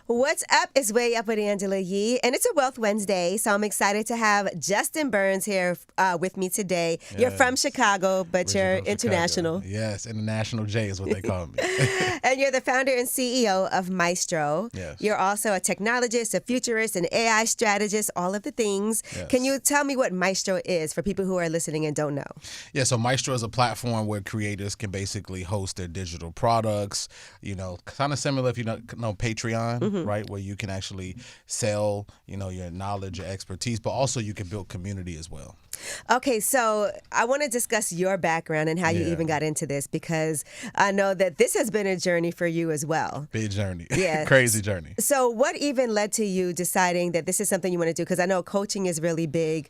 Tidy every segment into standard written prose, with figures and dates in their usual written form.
What's up? It's Way Up with Angela Yee, and it's a Wealth Wednesday, so I'm excited to have Justin Burns here with me today. Yes. You're from Chicago, but you're international. Chicago. Yes, International J is what they call me. And you're the founder and CEO of Maestro. Yes. You're also a technologist, a futurist, an AI strategist, all of the things. Yes. Can you tell me what Maestro is for people who are listening and don't know? Yeah, so Maestro is a platform where creators can basically host their digital products, kind of similar if you know Patreon. Right, where you can actually sell, your knowledge, your expertise, but also you can build community as well. Okay, so I want to discuss your background and how you even got into this, because I know that this has been a journey for you as well. Big journey. Yeah. Crazy journey. So what even led to you deciding that this is something you want to do? Because I know coaching is really big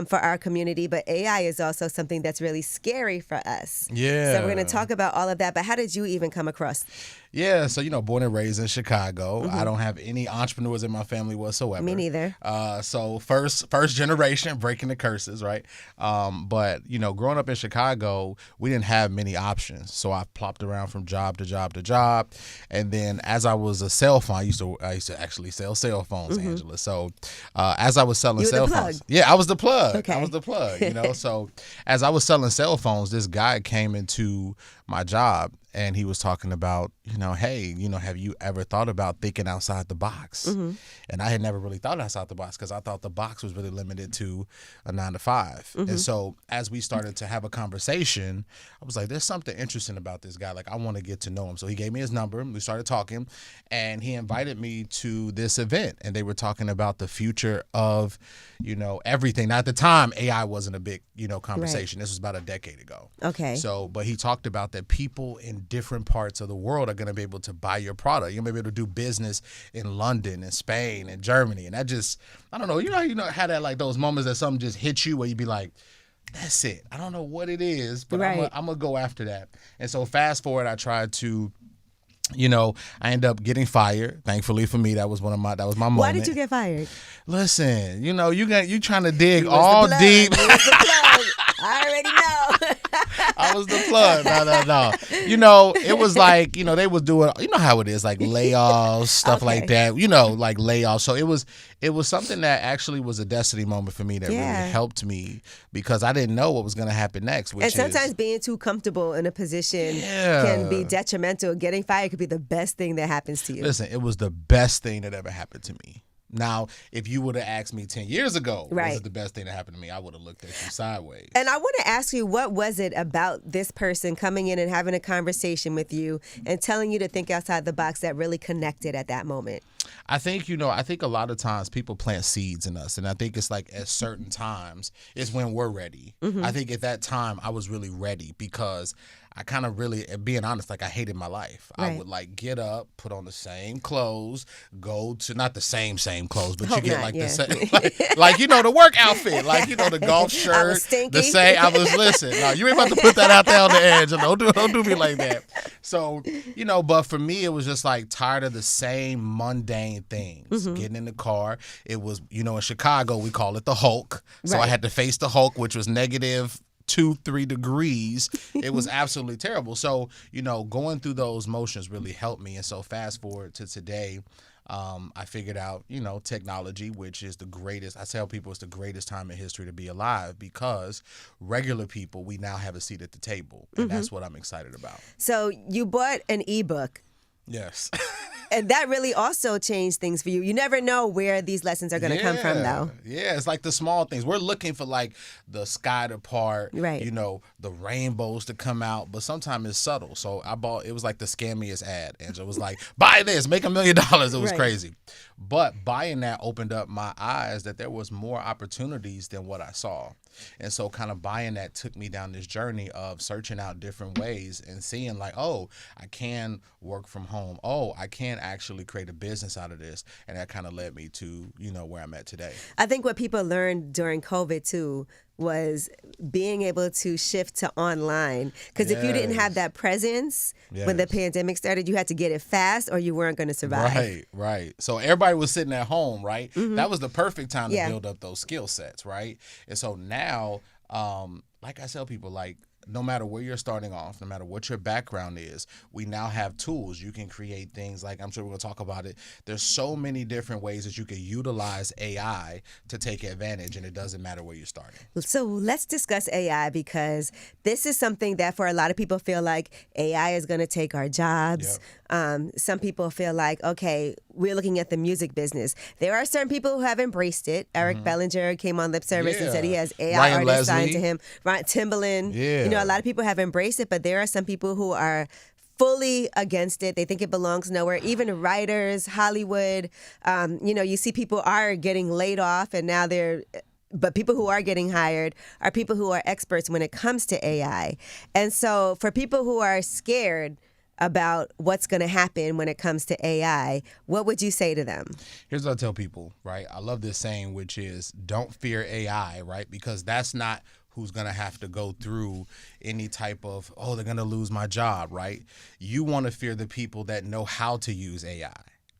for our community, but AI is also something that's really scary for us. Yeah. So we're going to talk about all of that, but how did you even come across? Yeah, so, born and raised in Chicago. I don't have any entrepreneurs in my family whatsoever. Me neither. So first generation, breaking the curses, right? But, growing up in Chicago, we didn't have many options. So I plopped around from job to job to job. And then as I was a cell phone, I used to actually sell cell phones, Angela. So as I was selling cell phones. Yeah, I was the plug. Okay. I was the plug, So as I was selling cell phones, this guy came into my job. And he was talking about, hey, have you ever thought about thinking outside the box? And I had never really thought outside the box because I thought the box was really limited to a 9 to 5. And so as we started to have a conversation, I was like, there's something interesting about this guy. Like, I want to get to know him. So he gave me his number. And we started talking. And he invited me to this event. And they were talking about the future of, everything. Now, at the time, AI wasn't a big, conversation. Right. This was about a decade ago. Okay. So, but he talked about that people in different parts of the world are going to be able to buy your product. You're going to be able to do business in London and Spain and Germany. And that just, I don't know, how that, like, those moments that something just hits you where you be like, that's it. I don't know what it is, but right. I'm going to go after that. And so fast forward, I tried to, I ended up getting fired. Thankfully for me, that was my moment. Why did you get fired? Listen, you trying to dig all deep. I already know. I was the plug. No. It was like, they was doing, how it is, like layoffs, stuff like that, like layoffs. So it was something that actually was a destiny moment for me that really helped me because I didn't know what was going to happen next. And sometimes being too comfortable in a position can be detrimental. Getting fired could be the best thing that happens to you. Listen, it was the best thing that ever happened to me. Now, if you would have asked me 10 years ago, was it the best thing that happened to me, I would have looked at you sideways. And I want to ask you, what was it about this person coming in and having a conversation with you and telling you to think outside the box that really connected at that moment? I think, I think a lot of times people plant seeds in us. And I think it's like at certain times is when we're ready. I think at that time I was really ready because I kind of really, being honest, like I hated my life. Right. I would like get up, put on the same clothes, go to, not the same clothes, but you get like the same, like the work outfit, like, the golf shirt. I was stinky. The same, listen, no, you ain't about to put that out there on the edge. Don't do me like that. So, but for me, it was just like tired of the same mundane things. Getting in the car, it was, in Chicago, we call it the Hulk. So I had to face the Hulk, which was negative 2-3 degrees. It was absolutely terrible. So, going through those motions really helped me. And so fast forward to today, I figured out, technology, which is the greatest. I tell people it's the greatest time in history to be alive because regular people, we now have a seat at the table. And that's what I'm excited about. So you bought an ebook. Yes. And that really also changed things for you. You never know where these lessons are going to come from, though. Yeah, it's like the small things. We're looking for like the sky to part, right. The rainbows to come out, but sometimes it's subtle. So it was like the scammiest ad. Angela was like, buy this, make $1 million. It was crazy. But buying that opened up my eyes that there was more opportunities than what I saw. And so kind of buying that took me down this journey of searching out different ways and seeing like, oh, I can work from home. Oh, I can actually create a business out of this. And that kind of led me to, where I'm at today. I think what people learned during COVID too was being able to shift to online. Because if you didn't have that presence when the pandemic started, you had to get it fast or you weren't going to survive. Right. So everybody was sitting at home, right? That was the perfect time to build up those skill sets, right? And so now, like I tell people, like, no matter where you're starting off, no matter what your background is, we now have tools. You can create things like, I'm sure we're going to talk about it. There's so many different ways that you can utilize AI to take advantage, and it doesn't matter where you're starting. So let's discuss AI, because this is something that for a lot of people feel like AI is going to take our jobs. Some people feel like, okay, we're looking at the music business. There are certain people who have embraced it. Eric Bellinger came on lip service and said he has AI artists signed to him. Ryan Timbaland. You know, a lot of people have embraced it, but there are some people who are fully against it. They think it belongs nowhere. Even writers, Hollywood, you know, you see people are getting laid off, and now but people who are getting hired are people who are experts when it comes to AI. And so for people who are scared about what's going to happen when it comes to AI, what would you say to them? Here's what I tell people, right? I love this saying, which is don't fear AI, right? Because that's not who's going to have to go through any type of, oh, they're going to lose my job, right? You want to fear the people that know how to use AI.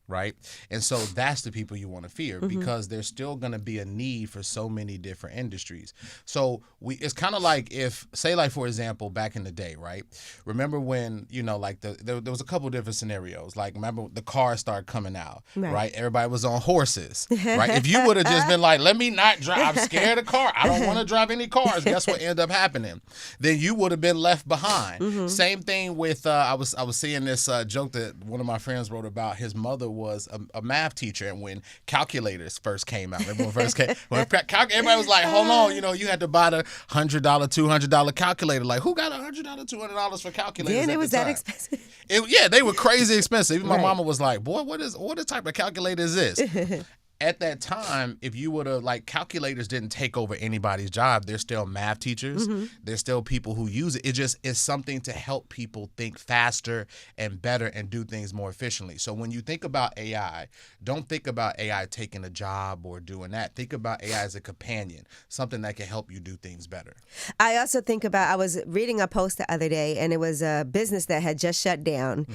Right? And so that's the people you want to fear, because there's still going to be a need for so many different industries. So it's kind of like if, say, like, for example, back in the day, right? Remember when, you know, like there was a couple different scenarios. Like, remember the cars started coming out, right? Everybody was on horses, right? If you would have just been like, let me not drive, I'm scared of car, I don't want to drive any cars, guess what ended up happening? Then you would have been left behind. Same thing with, I was seeing this joke that one of my friends wrote about. His mother was a math teacher, and when calculators first came out, everybody was like, hold on, you know, you had to buy the $100, $200 calculator. Like, who got $100, $200 for calculators? Then it was that expensive. They were crazy expensive. Even my mama was like, boy, what type of calculator is this? At that time, if you would have, like, calculators didn't take over anybody's job. There's still math teachers. There's still people who use it. It just is something to help people think faster and better and do things more efficiently. So when you think about AI, don't think about AI taking a job or doing that. Think about AI as a companion, something that can help you do things better. I also think about, I was reading a post the other day, and it was a business that had just shut down,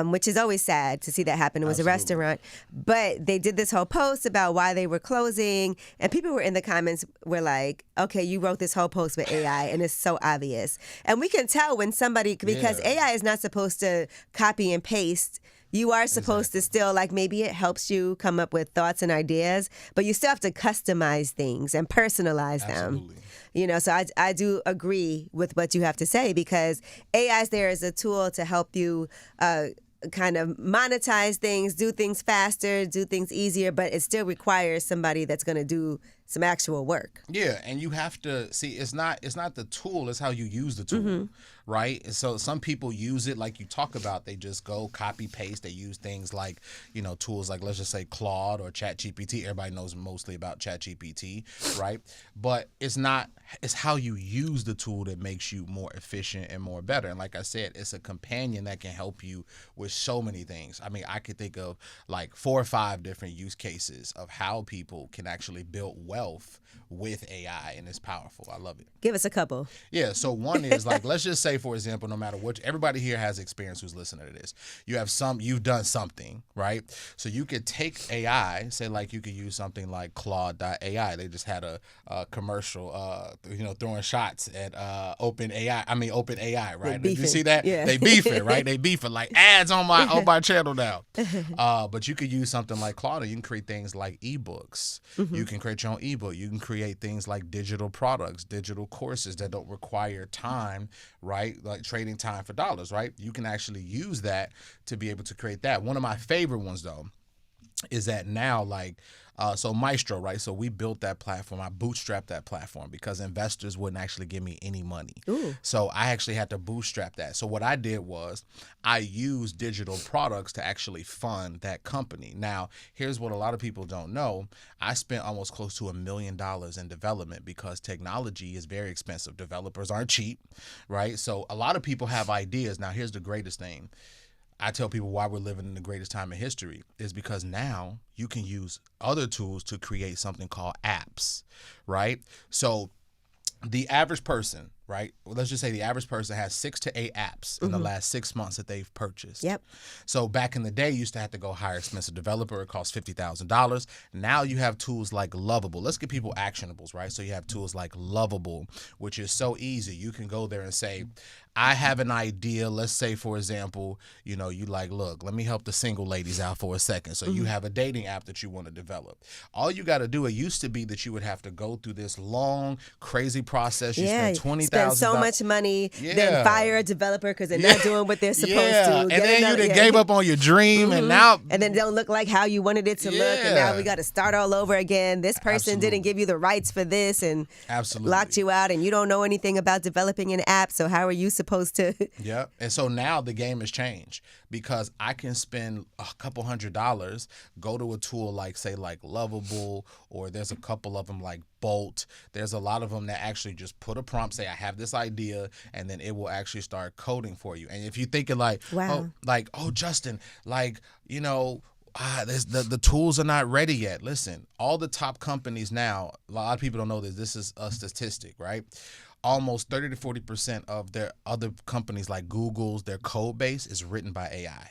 which is always sad to see that happen. It was a restaurant, but they did this whole post about why they were closing, and people were in the comments were like, okay, you wrote this whole post with AI, and it's so obvious. And we can tell when somebody, because AI is not supposed to copy and paste. You are supposed to still, like, maybe it helps you come up with thoughts and ideas, but you still have to customize things and personalize them. You know, so I do agree with what you have to say, because AI is there as a tool to help you kind of monetize things, do things faster, do things easier, but it still requires somebody that's going to do some actual work. Yeah, and you have to see, it's not the tool, it's how you use the tool, right? And so some people use it like you talk about, they just go copy paste, they use things like, you know, tools like, let's just say Claude or ChatGPT. Everybody knows mostly about ChatGPT, right? But it's how you use the tool that makes you more efficient and more better. And like I said, it's a companion that can help you with so many things. I mean, I could think of like 4 or 5 different use cases of how people can actually build wealth with AI, and it's powerful. I love it. Give us a couple. Yeah, so one is like, let's just say, for example, no matter what, everybody here has experience who's listening to this. You've done something, right? So you could take AI, say like you could use something like Claude.ai. They just had a commercial, throwing shots at OpenAI, right? Did you see that? Yeah. They beefing, right? They beefing like ads on my channel now. But you could use something like Claude. You can create things like ebooks. You can create your own ebook. You can create things like digital products, digital courses that don't require time, right? Like trading time for dollars, right? You can actually use that to be able to create that. One of my favorite ones, though, is that now, like, so Maestro, right? So we built that platform. I bootstrapped that platform because investors wouldn't actually give me any money. So I actually had to bootstrap that. So what I did was I used digital products to actually fund that company. Now, here's what a lot of people don't know. I spent almost close to $1 million in development because technology is very expensive. Developers aren't cheap, right? So a lot of people have ideas. Now, here's the greatest thing. I tell people why we're living in the greatest time in history is because now you can use other tools to create something called apps, right? So the average person, right? Well, let's just say the average person has 6 to 8 apps in the last 6 months that they've purchased. Yep. So back in the day, you used to have to go hire an expensive developer. It cost $50,000. Now you have tools like Lovable. Let's give people actionables, right? So you have tools like Lovable, which is so easy. You can go there and say, I have an idea. Let's say, for example, you like, look, let me help the single ladies out for a second. So you have a dating app that you want to develop. All you got to do, it used to be that you would have to go through this long, crazy process. You spend $20,000. Spend so much money, then fire a developer because they're not doing what they're supposed to. And then you gave up on your dream, and now... And then it don't look like how you wanted it to look, and now we got to start all over again. This person didn't give you the rights for this and locked you out, and you don't know anything about developing an app, so how are you supposed to? Yeah. And so now the game has changed because I can spend a couple $100, go to a tool like, say, like Lovable, or there's a couple of them like Bolt. There's a lot of them that actually just put a prompt, say, I have this idea, and then it will actually start coding for you. And if you're thinking like, oh, Justin, like, the tools are not ready yet. Listen, all the top companies now, a lot of people don't know this. This is a statistic, right? Almost 30 to 40% of their other companies like Google's, their code base is written by AI.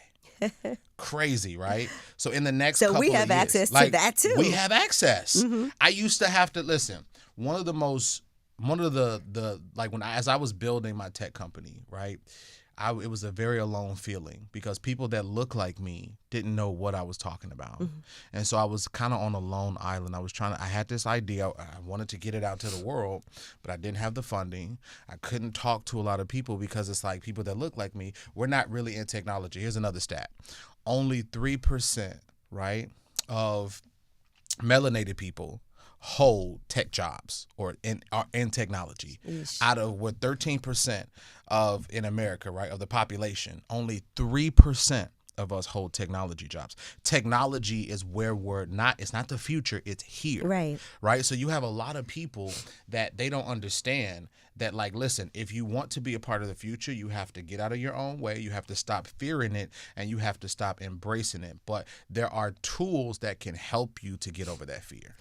Crazy, right? So in the next couple of years, we have access to that too. We have access. I used to have to listen. One of the as I was building my tech company, right? It was a very alone feeling because people that look like me didn't know what I was talking about. And so I was kind of on a lone island. I had this idea. I wanted to get it out to the world, but I didn't have the funding. I couldn't talk to a lot of people because it's like people that look like me, we're not really in technology. Here's another stat. Only 3%, right, of melanated people hold tech jobs or are in technology. Out of 13% of in America, right, of the population, only 3% of us hold technology jobs. Technology is where we're not, it's not the future, it's here. Right. So you have a lot of people that they don't understand that, like, listen, if you want to be a part of the future, you have to get out of your own way. You have to stop fearing it and you have to stop embracing it. But there are tools that can help you to get over that fear.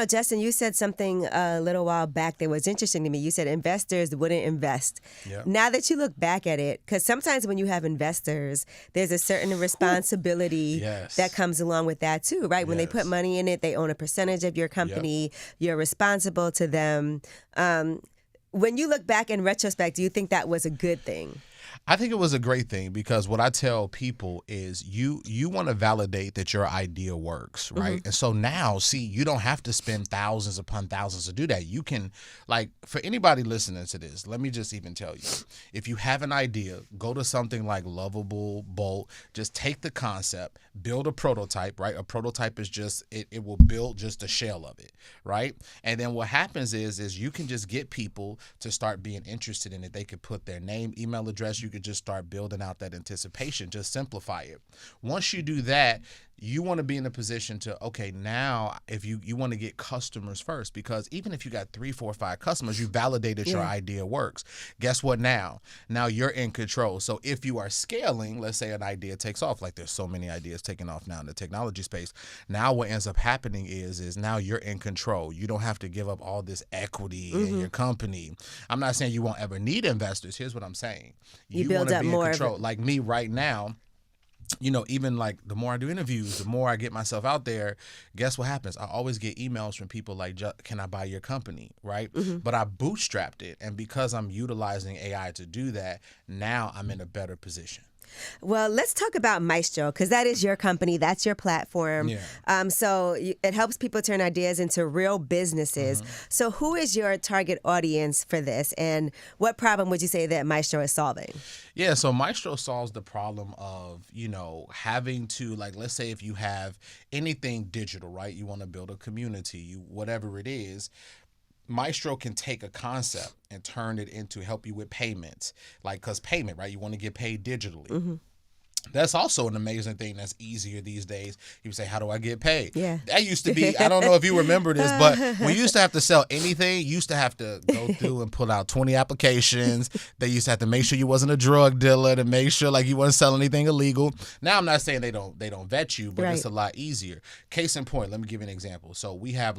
Justin, you said something a little while back that was interesting to me. You said investors wouldn't invest. Yep. Now that you look back at it, because sometimes when you have investors, there's a certain responsibility that comes along with that too, right? When they put money in it, they own a percentage of your company. Yep. You're responsible to them. When you look back in retrospect, do you think that was a good thing? I think it was a great thing because what I tell people is you want to validate that your idea works, right? And so now, see, you don't have to spend thousands upon thousands to do that. You can, like, for anybody listening to this, let me just even tell you, if you have an idea, go to something like Lovable, Bolt, just take the concept, build a prototype, right? A prototype is just, it will build just a shell of it, right? And then what happens is you can just get people to start being interested in it. They could put their name, email address, you could just start building out that anticipation, just simplify it. Once you do that, you want to be in a position to, okay, now if you want to get customers first, because even if you got 3, 4, 5 customers, you validated your idea works. Guess what now? Now you're in control. So if you are scaling, let's say an idea takes off, like there's so many ideas taking off now in the technology space. Now what ends up happening is now you're in control. You don't have to give up all this equity in your company. I'm not saying you won't ever need investors. Here's what I'm saying. You build up more control. Like me right now, even like the more I do interviews, the more I get myself out there, guess what happens? I always get emails from people like, can I buy your company, right? But I bootstrapped it. And because I'm utilizing AI to do that, now I'm in a better position. Well, let's talk about Maestro, because that is your company. That's your platform. So it helps people turn ideas into real businesses. So who is your target audience for this? And what problem would you say that Maestro is solving? Yeah, so Maestro solves the problem of, having to, like, let's say if you have anything digital, right? You want to build a community, whatever it is. Maestro can take a concept and turn it into help you with payments, like, because payment, right? You want to get paid digitally. That's also an amazing thing that's easier these days. You say, how do I get paid? Yeah. That used to be, I don't know if you remember this, but when you used to have to sell anything, you used to have to go through and pull out 20 applications. They used to have to make sure you wasn't a drug dealer, to make sure like you wasn't selling anything illegal. Now I'm not saying they don't vet you, but it's a lot easier. Case in point, let me give you an example. So we have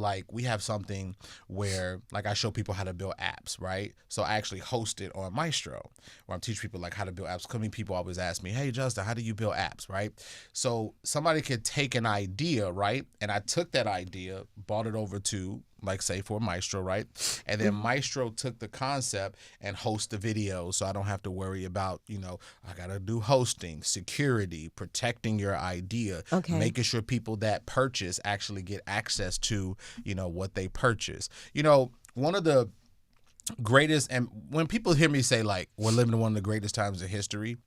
something where like I show people how to build apps, right? So I actually host it on Maestro, where I'm teaching people like how to build apps. Many people always ask me, hey Justin, how do you build apps, right? So somebody could take an idea, right? And I took that idea, brought it over to like say for Maestro, right? And then Maestro took the concept and host the video, so I don't have to worry about, I gotta do hosting, security, protecting your idea, making sure people that purchase actually get access to, what they purchase. One of the greatest, and when people hear me say like we're living in one of the greatest times in history,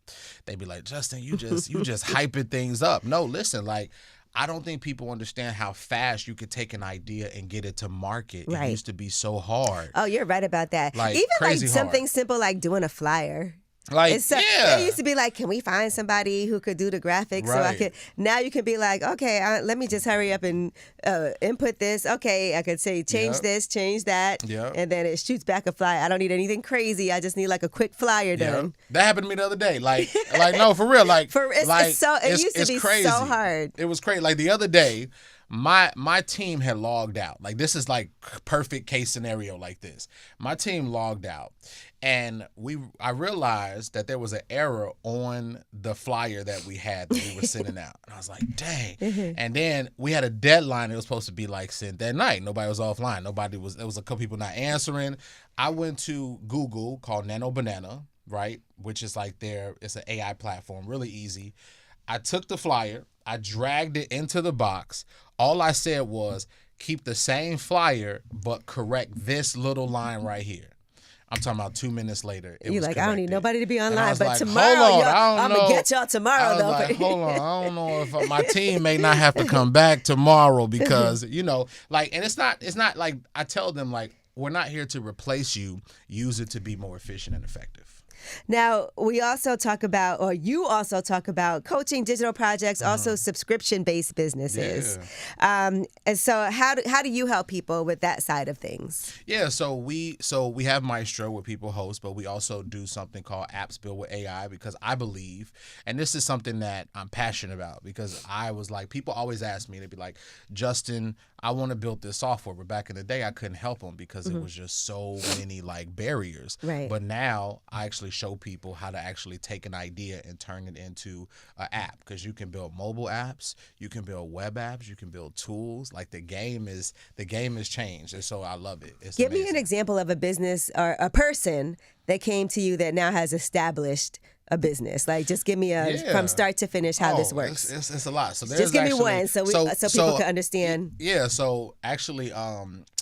they be like, Justin, you just hyping things up. No, listen, like I don't think people understand how fast you could take an idea and get it to market. Right. It used to be so hard. Oh, you're right about that. Like, even crazy like something hard. Simple like doing a flyer. Like, it used to be like, can we find somebody who could do the graphics so I could, now you can be like, okay, let me just hurry up and input this. Okay, I could say change this, change that, and then it shoots back a flyer. I don't need anything crazy. I just need like a quick flyer done. That happened to me the other day. Like no, for real. Like, it used to be crazy. so hard. It was crazy. Like the other day, my team had logged out. Like this is like perfect case scenario like this. My team logged out. And I realized that there was an error on the flyer that we had that we were sending out. And I was like, dang. And then we had a deadline. It was supposed to be like sent that night. Nobody was offline. There was a couple people not answering. I went to Google called Nano Banana, right? Which is like it's an AI platform, really easy. I took the flyer. I dragged it into the box. All I said was keep the same flyer, but correct this little line right here. I'm talking about 2 minutes later. You're like, I don't need nobody to be online, but like, tomorrow, I'm going to get y'all tomorrow, though. Like, hold on, I don't know if my team may not have to come back tomorrow because, and it's not like, I tell them, like, we're not here to replace you. Use it to be more efficient and effective. Now, we also talk about, or you also talk about coaching, digital projects, also subscription-based businesses. Yeah. And so how do you help people with that side of things? Yeah, so we have Maestro where people host, but we also do something called Apps Built with AI because I believe, and this is something that I'm passionate about because I was like, people always ask me, they'd be like, Justin, I want to build this software, but back in the day, I couldn't help them because it was just so many like barriers. Right. But now I actually show people how to actually take an idea and turn it into an app because you can build mobile apps, you can build web apps, you can build tools. Like the game is changed, and so I love it. It's Give amazing. me an example of a business or a person that came to you that now has established a business. Like, just give me from start to finish how this works. It's a lot. So just give me one so people can understand. Yeah. So actually,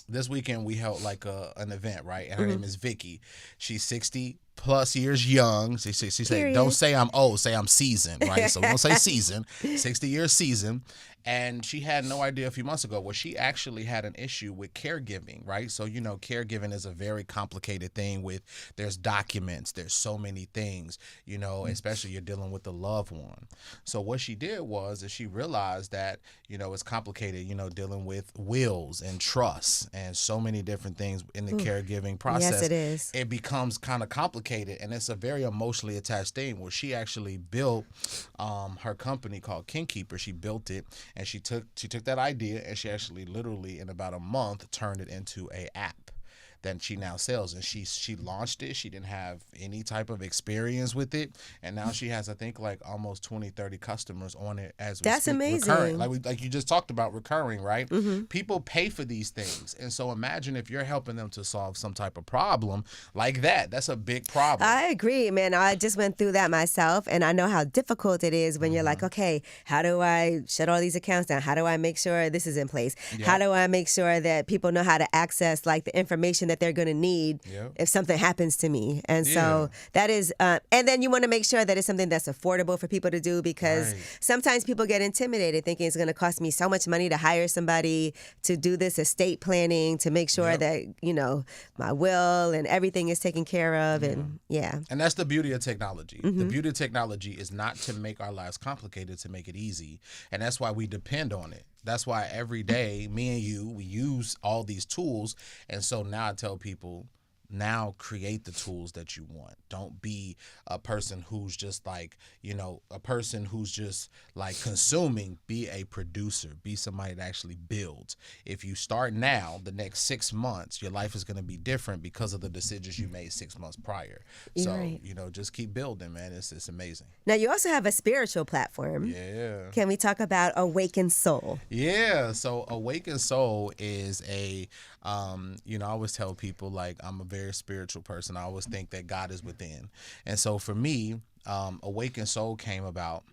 this weekend we held like an event, right? And her name is Vicki. She's 60 plus years young. She said, don't say I'm old, say I'm seasoned, right? So we don't say seasoned, 60 years seasoned. And she had no idea a few months ago where she actually had an issue with caregiving, right? So, caregiving is a very complicated thing there's documents, there's so many things, especially you're dealing with a loved one. So what she did was she realized that, it's complicated, dealing with wills and trusts and so many different things in the caregiving process. Yes, it is. It becomes kind of complicated, and it's a very emotionally attached thing where she actually built her company called Kingkeeper. She built it. And she took that idea and she actually literally in about a month turned it into an app that she now sells. And she launched it. She didn't have any type of experience with it. And now she has, I think, like almost 20, 30 customers on it as we That's speak. amazing. Recurring. Like you just talked about recurring, right? People pay for these things. And so imagine if you're helping them to solve some type of problem like that. That's a big problem. I agree, man. I just went through that myself, and I know how difficult it is when you're like, okay, how do I shut all these accounts down? How do I make sure this is in place? How do I make sure that people know how to access like the information that that they're going to need Yep. if something happens to me. And so that is, and then you want to make sure that it's something that's affordable for people to do, because sometimes people get intimidated thinking it's going to cost me so much money to hire somebody to do this estate planning, to make sure that, you know, my will and everything is taken care of. And and that's the beauty of technology. The beauty of technology is not to make our lives complicated, to make it easy. And that's why we depend on it. That's why every day, me and you, we use all these tools. And so now I tell people, now create the tools that you want. Don't be a person who's just like, you know, a person who's just like consuming. Be a producer. Be somebody that actually builds. If you start now, the next 6 months, your life is going to be different because of the decisions you made 6 months prior. So, you know, just keep building, man. It's amazing. Now, you also have a spiritual platform. Yeah. Can we talk about Awakened Soul? Yeah. So Awakened Soul is a, you know, I always tell people, like, I'm a very spiritual person. I always think that God is within. And so for me, Awakened Soul came about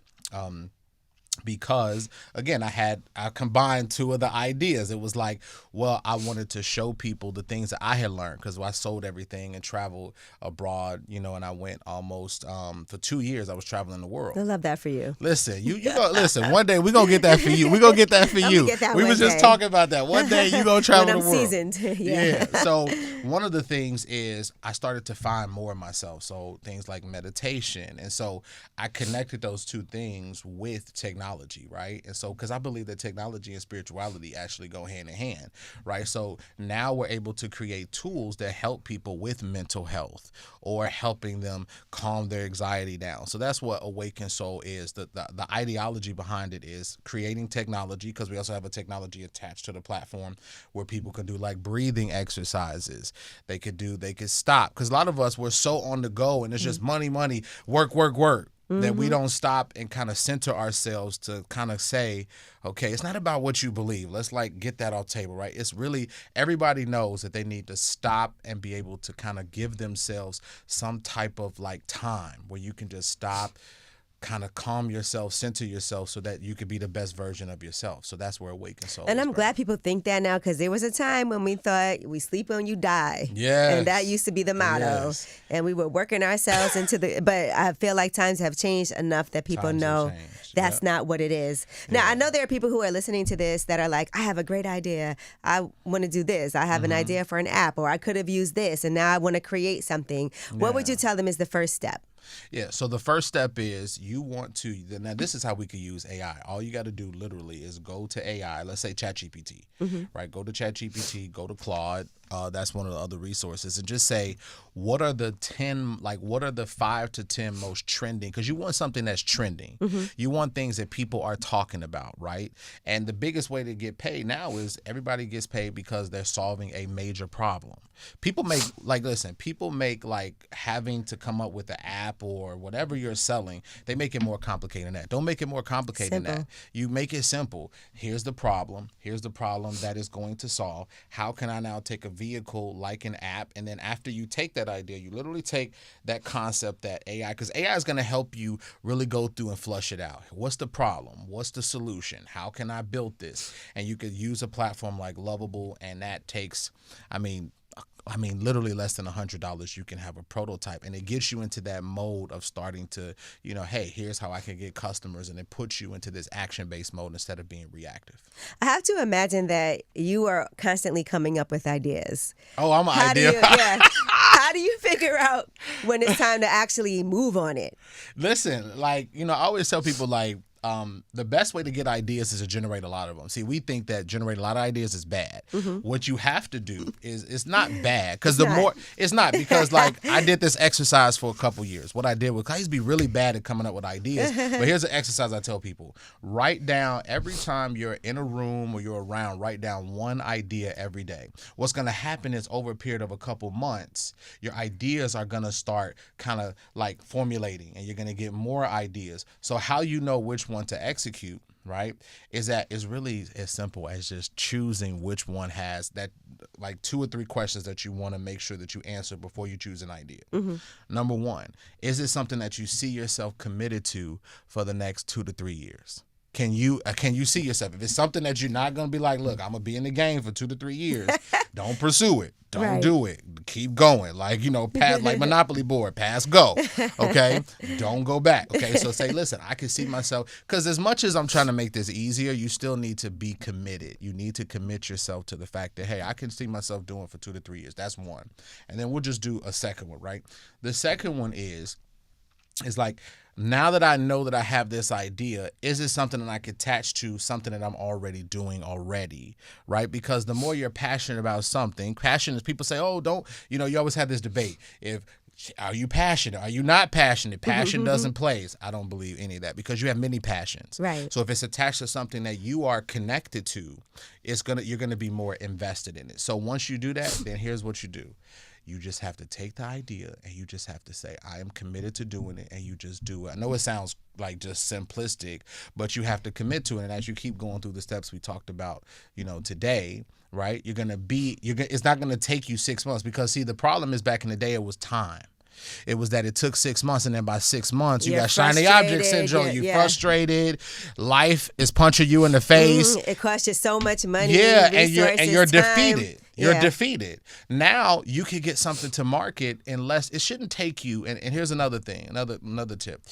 because, again, I combined two of the ideas. It was like, well, I wanted to show people the things that I had learned, because I sold everything and traveled abroad, you know, and I went almost for 2 years. I was traveling the world. I love that for you. Listen, you go, listen. One day we gonna get that for you. We gonna get that for you. We was just talking about that. One day you gonna travel the world. Seasoned. Yeah. So one of the things is I started to find more of myself. So things like meditation, and so I connected those two things with technology. Right? And so, because I believe that technology and spirituality actually go hand in hand, right? So now we're able to create tools that help people with mental health, or helping them calm their anxiety down. So that's what Awakened Soul is. The ideology behind it is creating technology, because we also have a technology attached to the platform where people can do like breathing exercises. They could stop, because a lot of us, we're so on the go, and it's just money, work, that we don't stop and kind of center ourselves to kind of say, okay, it's not about what you believe. Let's like get that off the table, right? It's really, everybody knows that they need to stop and be able to kind of give themselves some type of like time where you can just stop, kind of calm yourself, center yourself, so that you could be the best version of yourself. So that's where Awakened Soul is. And I'm glad people think that now, because there was a time when we thought, we sleep when you die. Yes. And that used to be the motto. Yes. And we were working ourselves into but I feel like times have changed enough that people know that's not what it is. Now, I know there are people who are listening to this that are like, I have a great idea. I want to do this. I have an idea for an app, or I could have used this, and now I want to create something. What would you tell them is the first step? Yeah, so the first step is you want to, now this is how we could use AI. All you got to do literally is go to AI, let's say ChatGPT, right? Go to ChatGPT, go to Claude. That's one of the other resources, and just say, what are the 5 to 10 most trending? Because you want something that's trending. You want things that people are talking about, right? And the biggest way to get paid now is everybody gets paid because they're solving a major problem. People make having to come up with an app or whatever you're selling, they make it more complicated than that. Don't make it more complicated than that. You make it simple. Here's the problem. Here's the problem that is going to solve. How can I now take a vehicle like an app, and then after you take that idea, you literally take that concept, that AI, because AI is going to help you really go through and flush it out. What's the problem? What's the solution? How can I build this? And you could use a platform like Lovable, and that takes, I mean, literally less than $100, you can have a prototype, and it gets you into that mode of starting to, you know, hey, here's how I can get customers, and it puts you into this action-based mode instead of being reactive. I have to imagine that you are constantly coming up with ideas. Oh, I'm an idea. How do you figure out when it's time to actually move on it? Listen, like, you know, I always tell people, like, the best way to get ideas is to generate a lot of them. See, we think that generating a lot of ideas is bad. What you have to do is, it's not bad, because it's not, because like I did this exercise for a couple years. What I did was, I used to be really bad at coming up with ideas, but here's an exercise I tell people. Write down, every time you're in a room or you're around, write down one idea every day. What's going to happen is, over a period of a couple months, your ideas are going to start kind of like formulating, and you're going to get more ideas. So how you know which one to execute, right, is really as simple as just choosing which one has that, like 2 or 3 questions that you want to make sure that you answer before you choose an idea. Number 1, is it something that you see yourself committed to for the next 2 to 3 years? Can you see yourself? If it's something that you're not going to be like, look, I'm going to be in the game for 2 to 3 years, Don't pursue it. Don't Right. do it. Keep going. Like, pass, like Monopoly board, pass, go. Okay? Don't go back. Okay? So say, listen, I can see myself, because as much as I'm trying to make this easier, you still need to be committed. You need to commit yourself to the fact that, hey, I can see myself doing for 2 to 3 years. That's one. And then we'll just do a second one, right? The second one is like, now that I know that I have this idea, is it something that I can attach to something that I'm already doing already, right? Because the more you're passionate about something, passion is, people say, oh, don't, you always have this debate. Are you passionate? Are you not passionate? Passion doesn't place. I don't believe any of that, because you have many passions. Right. So if it's attached to something that you are connected to, you're gonna be more invested in it. So once you do that, then here's what you do. You just have to take the idea and you just have to say, I am committed to doing it, and you just do it. I know it sounds like just simplistic, but you have to commit to it. And as you keep going through the steps we talked about, today, right, it's not going to take you 6 months, because see, the problem is back in the day, it was time. It was that it took 6 months, and then by 6 months, you got shiny object syndrome. You're frustrated. Life is punching you in the face. It costs you so much money. Yeah, resources, and you're time. defeated. You're defeated. Now you can get something to market in less. It shouldn't take you. And here's another thing, another tip.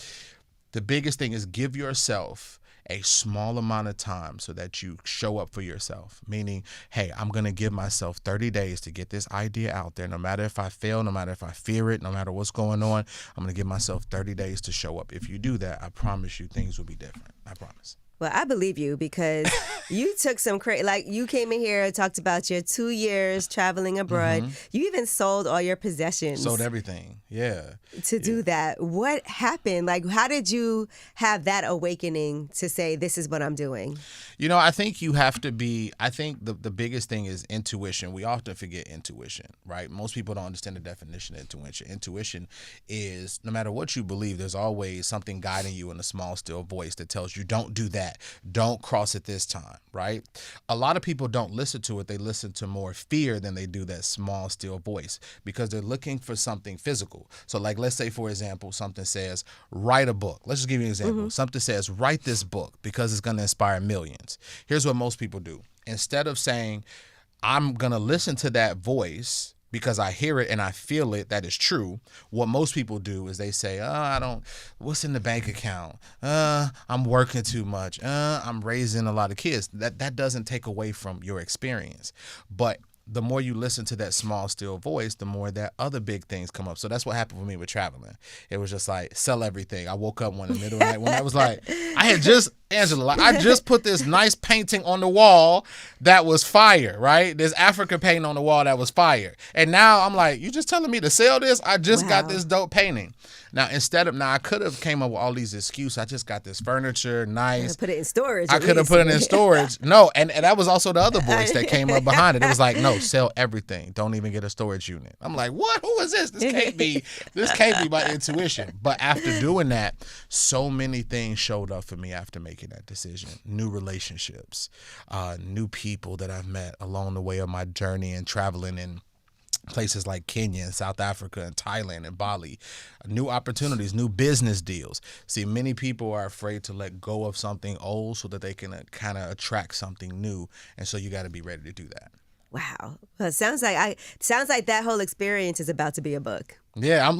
The biggest thing is give yourself a small amount of time so that you show up for yourself. Meaning, hey, I'm going to give myself 30 days to get this idea out there. No matter if I fail, no matter if I fear it, no matter what's going on, I'm going to give myself 30 days to show up. If you do that, I promise you things will be different. I promise. Well, I believe you, because you took some crazy, like you came in here and talked about your 2 years traveling abroad. You even sold all your possessions. Sold everything. Yeah. To do that. What happened? Like, how did you have that awakening to say, this is what I'm doing? I think you have to be, I think the biggest thing is intuition. We often forget intuition, right? Most people don't understand the definition of intuition. Intuition is, no matter what you believe, there's always something guiding you in a small, still voice that tells you, don't do that. Don't cross it this time, right? A lot of people don't listen to it. They listen to more fear than they do that small, still voice, because they're looking for something physical. So like, let's say, for example, something says, write a book. Let's just give you an example. Something says, write this book because it's going to inspire millions. Here's what most people do. Instead of saying, I'm going to listen to that voice because I hear it and I feel it, that is true. What most people do is they say, what's in the bank account? I'm working too much. I'm raising a lot of kids. That doesn't take away from your experience. But the more you listen to that small, still voice, the more that other big things come up. So that's what happened for me with traveling. It was just like, sell everything. I woke up one in the middle of the night when I was like, I just put this nice painting on the wall that was fire, right? This African painting on the wall that was fire. And now I'm like, you just telling me to sell this? I just got this dope painting. Now, I could have came up with all these excuses. I just got this furniture, nice. Put it in storage. I could have put it in storage. No, and that was also the other voice that came up behind it. It was like, no, sell everything. Don't even get a storage unit. I'm like, what? Who is this? This can't be my intuition. But after doing that, so many things showed up for me after making that decision. New relationships, new people that I've met along the way of my journey and traveling in places like Kenya and South Africa and Thailand and Bali, new opportunities, new business deals. See, many people are afraid to let go of something old so that they can kind of attract something new. And so you got to be ready to do that. Wow. Well, it sounds like that whole experience is about to be a book. Yeah,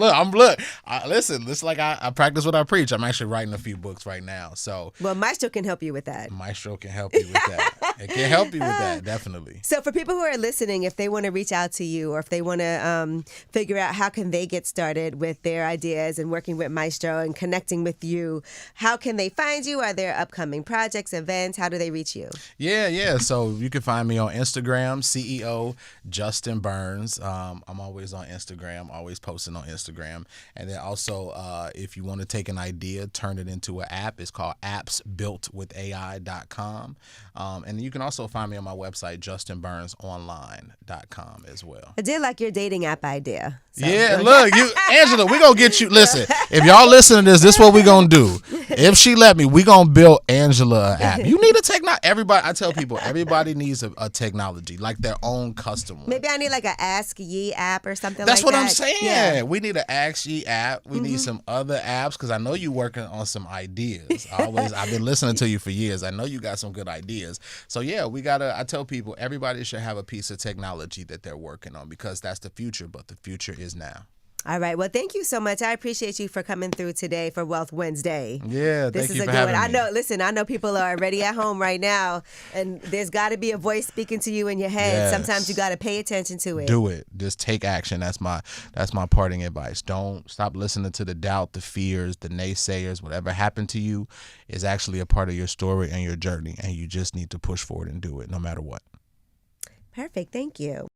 listen, it's like I practice what I preach. I'm actually writing a few books right now. So, well, Maestro can help you with that. Maestro can help you with that. It can help you with that, definitely. So for people who are listening, if they want to reach out to you, or if they want to figure out how can they get started with their ideas and working with Maestro and connecting with you, how can they find you? Are there upcoming projects, events? How do they reach you? Yeah. So you can find me on Instagram, CEO Justin Burns. I'm always on Instagram, always posting on Instagram. And then also, if you want to take an idea, turn it into an app. It's called appsbuiltwithai.com. And you can also find me on my website, justinburnsonline.com as well. I did like your dating app idea. So. Yeah, look, Angela, we gonna get you. Listen, if y'all listen to this is what we gonna do. If she let me, we gonna build Angela an app. You need a everybody. I tell people, everybody needs a technology, like their own custom one. Maybe I need like an Ask Ye app or something That's like that. That's what I'm saying. Yeah, we need an Ask Ye app. We need some other apps because I know you working on some ideas. I've been listening to you for years. I know you got some good ideas. So yeah, I tell people everybody should have a piece of technology that they're working on because that's the future, but the future is now. All right. Well, thank you so much. I appreciate you for coming through today for Wealth Wednesday. Yeah, this thank is you a for good having one. me. I know people are already at home right now, and there's got to be a voice speaking to you in your head. Yes. Sometimes you got to pay attention to it. Do it. Just take action. That's my parting advice. Don't stop listening to the doubt, the fears, the naysayers. Whatever happened to you is actually a part of your story and your journey, and you just need to push forward and do it no matter what. Perfect. Thank you.